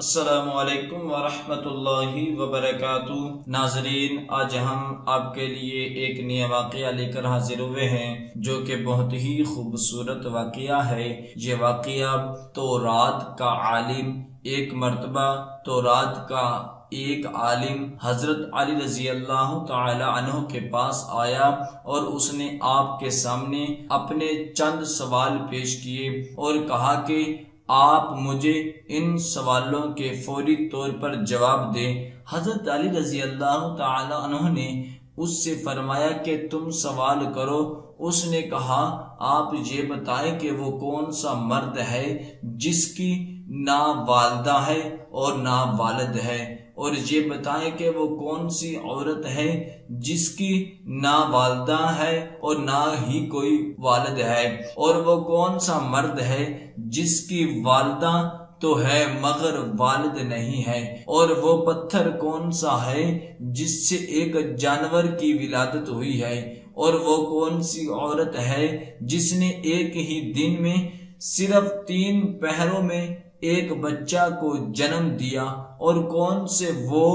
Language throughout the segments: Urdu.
السلام علیکم ورحمۃ اللہ وبرکاتہ۔ ناظرین، آج ہم آپ کے لیے ایک نیا واقعہ لے کر حاضر ہوئے ہیں جو کہ بہت ہی خوبصورت واقعہ ہے۔ یہ واقعہ تورات کا عالم، ایک مرتبہ تورات کا ایک عالم حضرت علی رضی اللہ تعالی عنہ کے پاس آیا اور اس نے آپ کے سامنے اپنے چند سوال پیش کیے اور کہا کہ آپ مجھے ان سوالوں کے فوری طور پر جواب دیں۔ حضرت علی رضی اللہ تعالی عنہ نے اس سے فرمایا کہ تم سوال کرو۔ اس نے کہا آپ یہ بتائیں کہ وہ کون سا مرد ہے جس کی نہ والدہ ہے اور نہ والد ہے، اور یہ بتائیں کہ وہ کون سی عورت ہے جس کی نہ والدہ ہے اور نہ ہی کوئی والد ہے، اور وہ کون سا مرد ہے جس کی والدہ تو ہے مگر والد نہیں ہے، اور وہ پتھر کون سا ہے جس سے ایک جانور کی ولادت ہوئی ہے، اور وہ کون سی عورت ہے جس نے ایک ہی دن میں صرف 3 پہروں میں ایک بچہ کو جنم دیا، اور کون سے وہ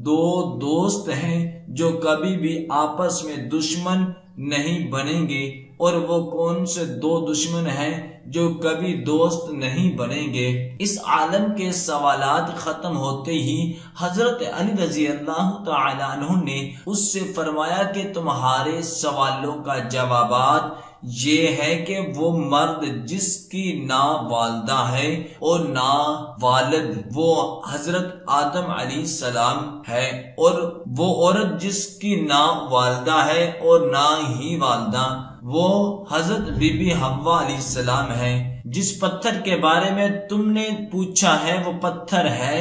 2 دوست ہیں جو کبھی بھی آپس میں دشمن نہیں بنیں گے، اور وہ کون سے 2 دشمن ہیں جو کبھی دوست نہیں بنیں گے۔ اس عالم کے سوالات ختم ہوتے ہی حضرت علی رضی اللہ تعالی عنہ نے اس سے فرمایا کہ تمہارے سوالوں کا جوابات یہ ہے کہ وہ مرد جس کی نہ والدہ ہے اور نہ والد وہ حضرت آدم علیہ السلام ہے، اور وہ عورت جس کی نہ والدہ ہے اور نہ ہی والدہ وہ حضرت بی بی حوا علیہ السلام ہے۔ جس پتھر کے بارے میں تم نے پوچھا ہے وہ پتھر ہے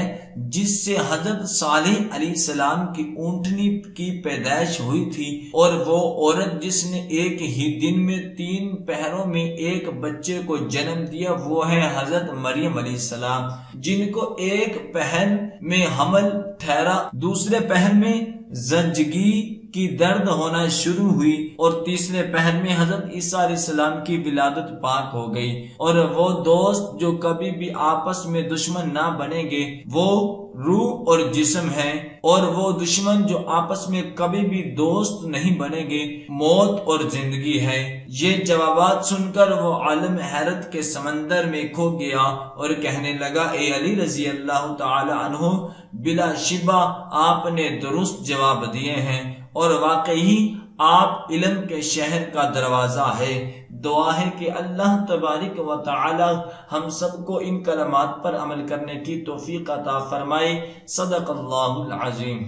جس سے حضرت صالح علیہ السلام کی اونٹنی کی پیدائش ہوئی تھی، اور وہ عورت جس نے ایک ہی دن میں 3 پہروں میں ایک بچے کو جنم دیا وہ ہے حضرت مریم علیہ السلام، جن کو ایک پہر میں حمل ٹھہرا، دوسرے پہر میں زنجگی کی درد ہونا شروع ہوئی، اور تیسرے پہر میں حضرت عیسیٰ علیہ السلام کی ولادت پاک ہو گئی، اور وہ دوست جو کبھی بھی آپس میں دشمن نہ بنیں گے وہ روح اور جسم ہے، اور وہ دشمن جو آپس میں کبھی بھی دوست نہیں بنیں گے موت اور زندگی ہے۔ یہ جوابات سن کر وہ عالم حیرت کے سمندر میں کھو گیا اور کہنے لگا اے علی رضی اللہ تعالی عنہ، بلا شبہ آپ نے درست جواب دیے ہیں، اور واقعی آپ علم کے شہر کا دروازہ ہے۔ دعا ہے کہ اللہ تبارک و تعالی ہم سب کو ان کلمات پر عمل کرنے کی توفیق عطا فرمائے۔ صدق اللہ العظیم۔